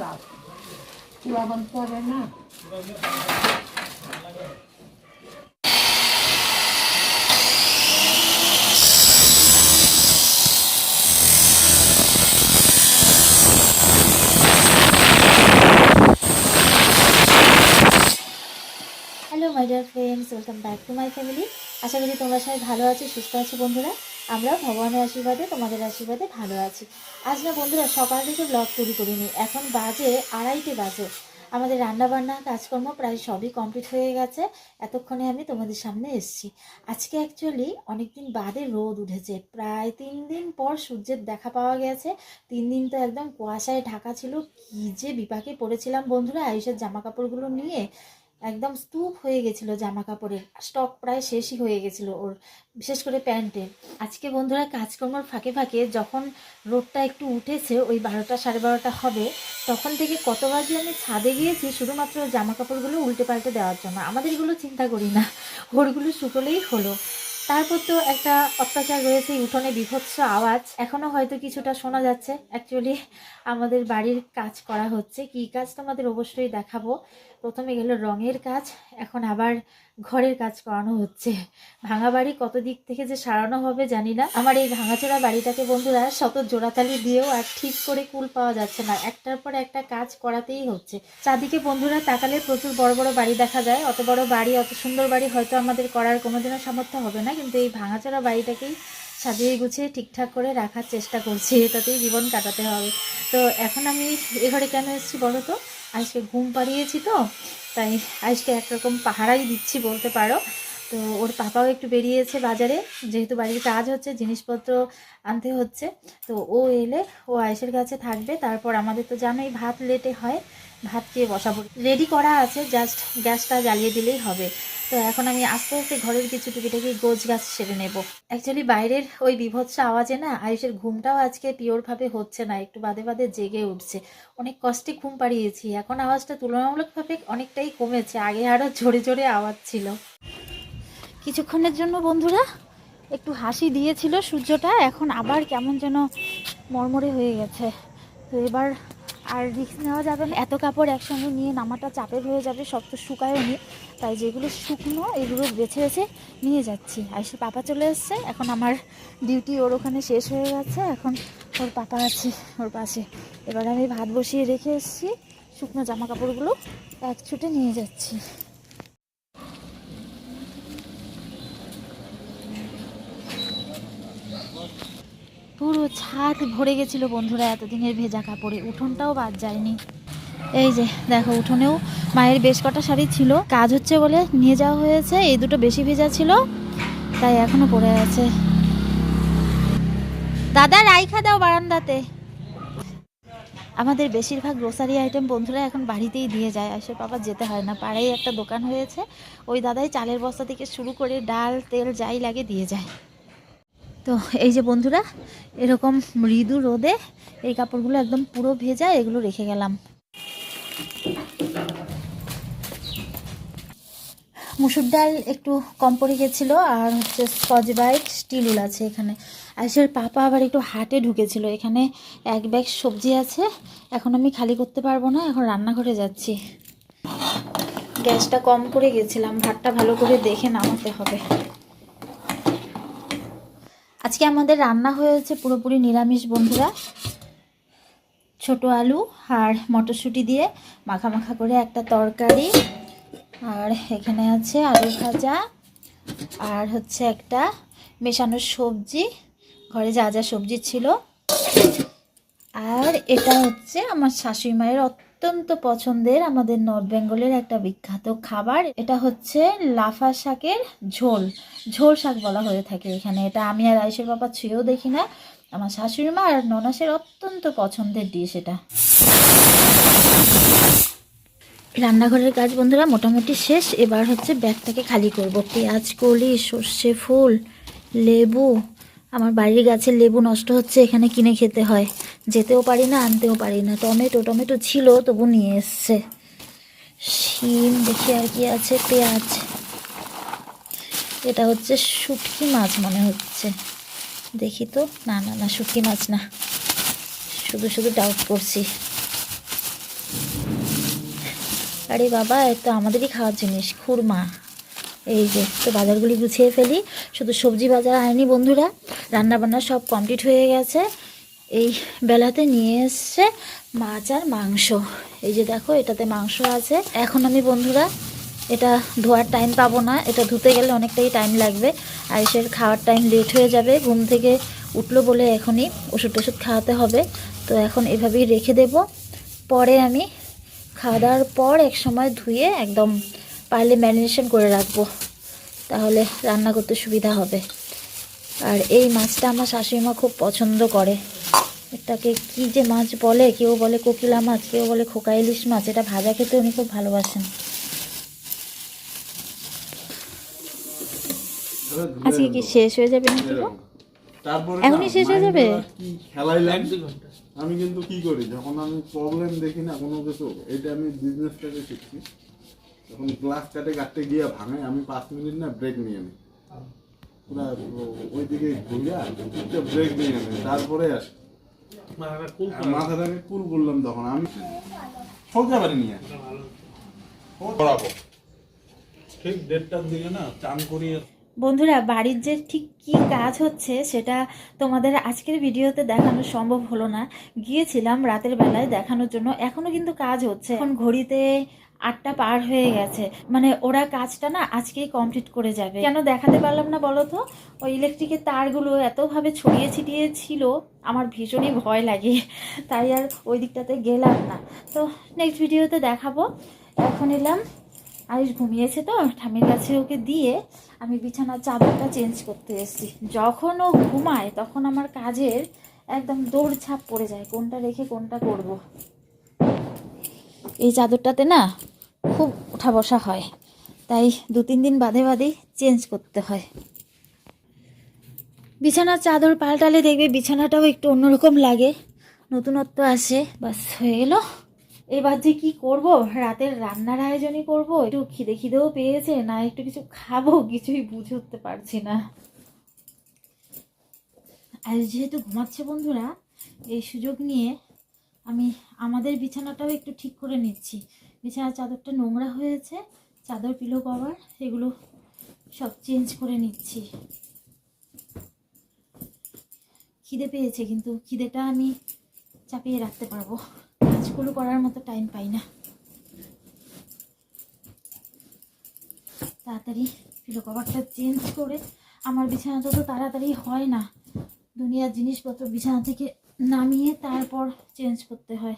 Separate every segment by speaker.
Speaker 1: গাছ পুরাবন পরে না।
Speaker 2: Hello my dear friends, welcome back to my family. আশা করি তোমরা সবাই ভালো আছো, সুস্থ আছো বন্ধুরা। আমরা ভগবানের আশীর্বাদে, তোমাদের আশীর্বাদে ভালো আছি। আজ না বন্ধুরা সকাল থেকে ব্লগ তৈরি করিনি, এখন বাজে 2:30 বাজে। আমাদের রান্নাবান্না কাজকর্ম প্রায় সবই কমপ্লিট হয়ে গেছে। এতক্ষণে আমি তোমাদের সামনে এসেছি। আজকে অ্যাকচুয়ালি অনেকদিন বাদে রোদ উঠেছে, প্রায় 3 দিন পর সূর্যের দেখা পাওয়া গেছে। 3 দিন তো একদম কুয়াশায় ঢাকা ছিল, কী যে বিপাকে পড়েছিলাম বন্ধুরা। আয়ুষের জামা কাপড়গুলো নিয়ে একদম স্তূপ হয়ে গেছিলো, জামা কাপড়ের স্টক প্রায় শেষই হয়ে গেছিলো ওর, বিশেষ করে প্যান্টের। আজকে বন্ধুরা কাজকর্মর ফাঁকে ফাঁকে যখন রোদটা একটু উঠেছে, ওই 12টা 12:30 হবে, তখন থেকে কতবার যে আমি ছাদে গিয়েছি শুধুমাত্র জামা কাপড়গুলো উল্টে পাল্টে দেওয়ার জন্য। আমাদের এগুলো চিন্তা করি না, ওরগুলো শুকোলেই হলো। তারপর তো একটা অত্যাচার রয়েছে, উঠোনে বিভৎস আওয়াজ এখনও হয়তো কিছুটা শোনা যাচ্ছে। অ্যাকচুয়ালি আমাদের বাড়ির কাজ করা হচ্ছে, কী কাজ তোমাদের অবশ্যই দেখাবো। প্রথমে গেল রঙের কাজ, এখন আবার ঘরের কাজ করানো হচ্ছে। ভাঙা বাড়ি কত দিক থেকে যে সারানো হবে জানি না। আমার এই ভাঙাচোরা বাড়িটাকে বন্ধুরা শত জোড়াতালি দিয়েও আর ঠিক করে কুল পাওয়া যাচ্ছে না, একটার পর একটা কাজ করাতেই হচ্ছে। চারদিকে বন্ধুরা তাকালে প্রচুর বড় বড় বাড়ি দেখা যায়। অত বড় বাড়ি, অত সুন্দর বাড়ি হয়তো আমাদের করার কোনোদিনও সামর্থ্য হবে না, কিন্তু এই ভাঙাচোরা বাড়িটাকেই সাজিয়ে গুছিয়ে ঠিকঠাক করে রাখার চেষ্টা করছি, এটাতেই জীবন কাটাতে হবে। তো এখন আমি এ ঘরে কেন এসেছি বলো তো? আজকে ঘুম পাড়িয়েছি তো, তাই আজকে একরকম পাহারাই দিচ্ছি বলতে পারো। তো ওর পাপাও একটু বেরিয়েছে বাজারে, যেহেতু বাড়ির কাজ হচ্ছে, জিনিসপত্র আনতে হচ্ছে। তো ও এলে ও আয়েশের কাছে থাকবে। তারপর আমাদের তো জানোই ভাত লেটে হয়, ভাত খেয়ে বসাবো। রেডি করা আছে, জাস্ট গ্যাসটা জ্বালিয়ে দিলেই হবে। তো এখন আমি আস্তে আস্তে ঘরের কিছু টুকিটাকি গোছ গাছ সেরে নেব। অ্যাকচুয়ালি বাইরের ওই বিভৎস আওয়াজে না আয়ুষের ঘুমটাও আজকে পিওরভাবে হচ্ছে না, একটু বাদে বাদে জেগে উঠছে। অনেক কষ্টে ঘুম পাড়িয়েছি, এখন আওয়াজটা তুলনামূলকভাবে অনেকটাই কমেছে, আগে আরও জোরে জোরে আওয়াজ ছিল। কিছুক্ষণের জন্য বন্ধুরা একটু হাসি দিয়েছিল সূর্যটা, এখন আবার কেমন যেন মরমরে হয়ে গেছে। তো এবার আর রিস্ক নেওয়া যাবে না, এত কাপড় একসঙ্গে নিয়ে নামাটা চাপের হয়ে যাবে, সব তো শুকায়ও নি। তাই যেগুলো শুকনো এগুলো বেছে বেছে নিয়ে যাচ্ছি। আর সে পাপা চলে এসছে, এখন আমার ডিউটি ওর ওখানে শেষ হয়ে গেছে, এখন ওর পাপা আছে ওর পাশে। এবার আমি ভাত বসিয়ে রেখে এসেছি, শুকনো জামা কাপড়গুলো এক ছুটে নিয়ে যাচ্ছি। পুরো ছাদ ভরে গেছিল বন্ধুরা এতদিনের ভেজা কাপড়ে, উঠোনটাও বাদ যায়নি। এই যে দেখো, উঠোনেও মায়ের বেশ কটা শাড়ি ছিল, কাজ হচ্ছে বলে নিয়ে যাওয়া হয়েছে। এই দুটো বেশি ভেজা ছিল, তাই এখনো পড়ে আছে। দাদা রাইখা দাও বারান্দাতে। আমাদের বেশিরভাগ গ্রোসারি আইটেম বন্ধুরা এখন বাড়িতেই দিয়ে যায়, আসলে বাবা যেতে হয় না। পাড়ায় একটা দোকান হয়েছে, ওই দাদাই চালের বস্তা থেকে শুরু করে ডাল তেল যাই লাগে দিয়ে যায়। তো এই যে বন্ধুরা, এরকম মৃদু রোদে এই কাপড়গুলো একদম পুরো ভেজা, এগুলো রেখে গেলাম। মুসুর ডাল একটু কম পড়ে গেছিলো, আর হচ্ছে স্কচ ব্রাইট স্টিল উল আছে এখানে। আইসের পাপা আবার একটু হাটে ঢুকেছিল, এখানে এক ব্যাগ সবজি আছে, এখন আমি খালি করতে পারবো না, এখন রান্নাঘরে যাচ্ছি। গ্যাসটা কম করে গেছিলাম, ভাতটা ভালো করে দেখে নামাতে হবে। আজকে আমাদের রান্না হয়েছে পুরোপুরি নিরামিষ বন্ধুরা। ছোট আলু আর মটরশুঁটি দিয়ে মাখা মাখা করে একটা তরকারি, আর এখানে আছে আলু ভাজা, আর হচ্ছে একটা মেশানো সবজি, ঘরে যা যা সবজি ছিল। আর এটা হচ্ছে আমার শাশুড়ি মায়ের অত্যন্ত পছন্দের, আমাদের নর্থ বেঙ্গলের একটা বিখ্যাত খাবার। এটা হচ্ছে লাফা শাকের ঝোল, ঝোল শাক বলা হয়ে থাকে এখানে। এটা আমি আর আয়েশের বাবা ছুঁয়েও দেখি না, আমার শাশুড়ি মা আর ননাসের অত্যন্ত পছন্দের ডিশ এটা। রান্নাঘরের কাজ বন্ধুরা মোটামুটি শেষ, এবার হচ্ছে ব্যাগটাকে খালি করব। পেঁয়াজ কলি, সর্ষে ফুল, লেবু, আমার বাড়ির গাছের লেবু নষ্ট হচ্ছে, এখানে কিনে খেতে হয়, যেতেও পারি না আনতেও পারি না। টমেটো ছিল তবু নিয়ে এসছে। শিম দেখি আর কি আছে, পেঁয়াজ, এটা হচ্ছে শুটকি মাছ মনে হচ্ছে, দেখি তো, না না না শুটকি মাছ না, শুধু শুধু ডাউট করছি। আরে বাবা, এ তো আমাদেরই খাওয়ার জিনিস, খুরমা। এই যে তো বাজারগুলি গুছিয়ে ফেলি, শুধু সবজি বাজার আয়নি বন্ধুরা, রান্নাবান্না সব কমপ্লিট হয়ে গেছে। এই বেলাতে নিয়ে এসছে মাছ আর মাংস। এই যে দেখো, এটাতে মাংস আছে। এখন আমি বন্ধুরা এটা ধোয়ার টাইম পাবো না, এটা ধুতে গেলে অনেকটাই টাইম লাগবে। আয়েশের খাওয়ার টাইম লেট হয়ে যাবে, ঘুম থেকে উঠলো বলে এখনই ওষুধ টষুধ খাওয়াতে হবে। তো এখন এভাবেই রেখে দেব, পরে আমি খাওয়া দাওয়ার পর এক সময় ধুয়ে একদম পারলে ম্যারিনেশন করে রাখবো, তাহলে রান্না করতে সুবিধা হবে। আর এই মাছটা আমার শাশুড়িমা খুব পছন্দ করে। এটাকে কি যে মাছ বলে, কেউ বলে কোকিলা মাছ, কেউ বলে খোকা ইলিশ মাছ। এটা ভাজা খেতে উনি খুব ভালোবাসেন। আজকে কি শেষ হয়ে যাবে নাকি? এখনই শেষ হয়ে যাবে?
Speaker 3: আমি কিন্তু কি করি, যখন আমি প্রবলেম দেখি না কোনো কিছু, এটা আমি বিজনেসটাকে শিখছি, যখন গ্লাস কাটতে গিয়ে ভাঙে, আমি 5 মিনিট না ব্রেক নিয়ে নিই, পুরা ওইদিকে ঘুরিয়া ব্রেক নিয়ে নিই, তারপরে আসি মাথাটাকে কুল করলাম, তখন আমি সোজা বাড়ি নিয়ে পড়াবো ঠিক 1:30টার দিকে না চান করিয়ে।
Speaker 2: বন্ধুরা, বাড়ির যে ঠিক কি কাজ হচ্ছে সেটা তোমাদের আজকের ভিডিওতে দেখানো সম্ভব হলো না। গিয়েছিলাম রাতের বেলায় দেখানোর জন্য, এখনও কিন্তু কাজ হচ্ছে। এখন ঘড়িতে 8টা পার হয়ে গেছে, মানে ওরা কাজটা না আজকেই কমপ্লিট করে যাবে। কেন দেখাতে পারলাম না বলো তো? ওই ইলেকট্রিকের তারগুলো এতভাবে ছড়িয়ে ছিটিয়ে ছিল, আমার ভীষণই ভয় লাগে, তাই আর ওই দিকটাতে গেলাম না। তো নেক্সট ভিডিওতে দেখাবো। এখন এলাম, আয়ুষ ঘুমিয়েছে তো, ঠামির কাছে ওকে দিয়ে আমি বিছানার চাদরটা চেঞ্জ করতে এসেছি। যখন ও ঘুমায় তখন আমার কাজের একদম দৌড়ঝাঁপ পড়ে যায়, কোনটা রেখে কোনটা করব। এই চাদরটাতে না খুব ওঠা বসা হয়, তাই 2-3 দিন বাদে বাদেই চেঞ্জ করতে হয়। বিছানার চাদর পাল্টালে দেখবে বিছানাটাও একটু অন্যরকম লাগে, নতুনত্ব আসে। বাস হয়ে গেল। এবার যে কি করব, রাতের রান্নার আয়োজনই করব। একটু খিদেও পেয়েছে, না একটু কিছু খাবো, কিছুই বুঝে উঠতে পারছি না। আর যেহেতু ঘুমাচ্ছে বন্ধুরা, এই সুযোগ নিয়ে আমি আমাদের বিছানাটাও একটু ঠিক করে নিচ্ছি। বিছানার চাদরটা নোংরা হয়েছে, চাদর পিলো কভার এগুলো সব চেঞ্জ করে নিচ্ছি। খিদে পেয়েছে, কিন্তু খিদেটা আমি চাপিয়ে রাখতে পারবো, কাজগুলো করার মতো টাইম পাই না। তাড়াতাড়ি পিলো কভারটা চেঞ্জ করে, আমার বিছানাটা তো তাড়াতাড়ি হয় না, দুনিয়ার জিনিসপত্র বিছানা থেকে নামিয়ে তারপর চেঞ্জ করতে হয়।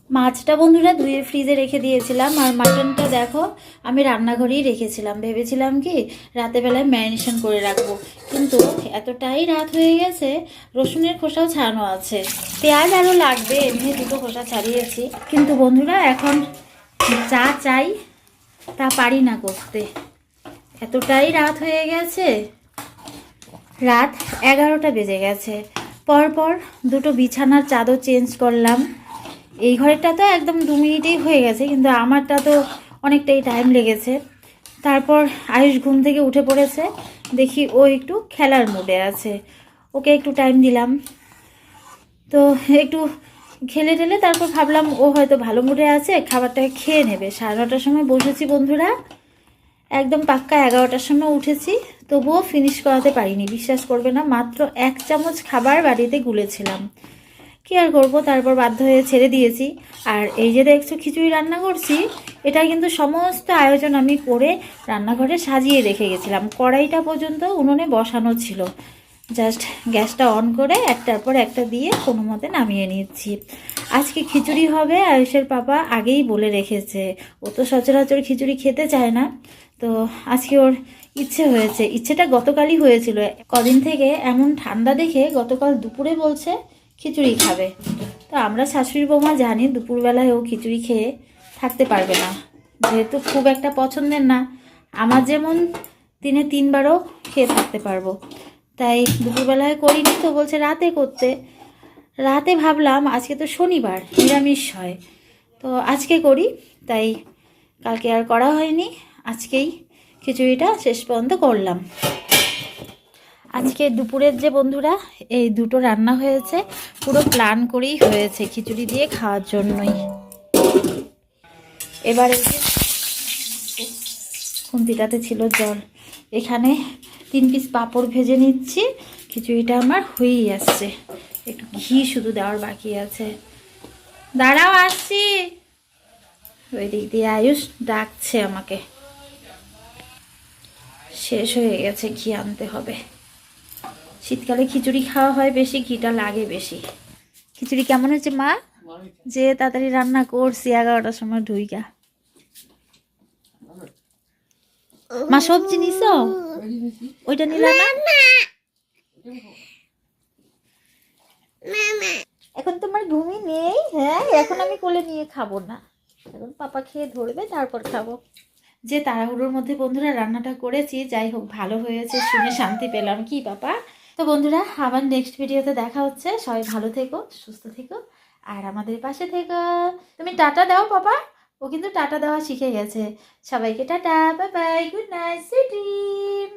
Speaker 2: মাছটা বন্ধুরা ধুয়ে ফ্রিজে রেখে দিয়েছিলাম, আর মাটনটা দেখো আমি রান্নাঘরেই রেখেছিলাম। ভেবেছিলাম কি রাতেবেলায় ম্যারিনেশন করে রাখবো, কিন্তু এতটাই রাত হয়ে গেছে, রসুনের খোসাও ছাড়ানো আছে, পেঁয়াজ আরও লাগবে, এমনি 2টো খোসা ছাড়িয়েছি। কিন্তু বন্ধুরা এখন যা চাই তা পারি না করতে, এতটাই রাত হয়ে গেছে। রাত 11টা বেজে গেছে। পরপর 2টো বিছানার চাদর চেঞ্জ করলাম। এই ঘরেরটা তো একদম 2 মিনিটেই হয়ে গেছে, কিন্তু আমারটা তো অনেকটাই টাইম লেগেছে। তারপর আয়ুষ ঘুম থেকে উঠে পড়েছে, দেখি ও একটু খেলার মুডে আছে, ওকে একটু টাইম দিলাম। তো একটু খেলে টেলে তারপর ভাবলাম ও হয়তো ভালো মুডে আছে, খাবারটাকে খেয়ে নেবে। 9:30টার সময় বসেছি বন্ধুরা, একদম পাক্কা 11টার সময় উঠেছি, তবুও ফিনিশ করাতে পারিনি। বিশ্বাস করবে না, মাত্র 1 চামচ খাবার বাড়িতে গুলেছিলাম। কি আর করবো, তারপর বাধ্য হয়ে ছেড়ে দিয়েছি। আর এই যে দেখছো খিচুড়ি রান্না করছি, এটা কিন্তু সমস্ত আয়োজন আমি করে রান্নাঘরে সাজিয়ে রেখে গেছিলাম। কড়াইটা পর্যন্ত উনুনে বসানো ছিল, জাস্ট গ্যাসটা অন করে একটার পর একটা দিয়ে কোনো মতে নামিয়ে নিচ্ছি। আজকে খিচুড়ি হবে, আয়ুষের পাপা আগেই বলে রেখেছে, ও তো সচরাচর খিচুড়ি খেতে চায় না, তো আজকে ওর ইচ্ছে হয়েছে। ইচ্ছেটা গতকালই হয়েছিল, কদিন থেকে এমন ঠান্ডা দেখে গতকাল দুপুরে বলছে খিচুড়ি খাবে। তো আমরা শাশুড়ি বৌমা জানি দুপুরবেলায় ও খিচুড়ি খেয়ে থাকতে পারবে না, যেহেতু খুব একটা পছন্দের না। আমার যেমন দিনে 3 বারও খেয়ে থাকতে পারবো, তাই দুপুরবেলায় করিনি। তো বলছে রাতে করতে। রাতে ভাবলাম আজকে তো শনিবার, নিরামিষ হয়, তো আজকে করি, তাই কালকে আর করা হয়নি, আজকেই খিচুড়িটা শেষ পর্যন্ত করলাম। আজকে দুপুরের যে বন্ধুরা এই দুটো রান্না হয়েছে পুরো প্ল্যান করেই হয়েছে খিচুড়ি দিয়ে খাওয়ার জন্যই। এবারে খুন্তিটাতে ছিল জল, এখানে 3 পিস পাঁপড় ভেজে নিচ্ছি। খিচুড়িটা আমার হয়েই আসছে, একটু ঘি শুধু দেওয়ার বাকি আছে। দাঁড়াও আসছি। ওই দিক দিয়ে আয়ুষ ডাকছে আমাকে, শেষ হয়ে গেছে, ঘি আনতে হবে। শীতকালে খিচুড়ি খাওয়া হয় বেশি, ঘিটা লাগে বেশি। খিচুড়ি কেমন হয়েছে মা? যে তাড়াতাড়ি রান্না করছি 11টার সময় ঢুইকা। মা সবজি নিছ? ওইটা নিলাম না। এখন তোমার ঘুমই নেই? হ্যাঁ, এখন আমি কোলে নিয়ে খাবো না, এখন পাপা খেয়ে ধরবে তারপর খাবো। যে তাড়াহুড়োর মধ্যে বন্ধুরা রান্নাটা করেছি, যাই হোক ভালো হয়েছে শুনে শান্তি পেলাম, কি পাপা? তো বন্ধুরা আবার নেক্সট ভিডিওতে দেখা হচ্ছে। সবাই ভালো থেকো, সুস্থ থেকো, আর আমাদের পাশে থেকো। তুমি টাটা দাও পাপা, ও কিন্তু টাটা দেওয়া শিখে গেছে। সবাইকে tata, bye bye, good night, sweet dream.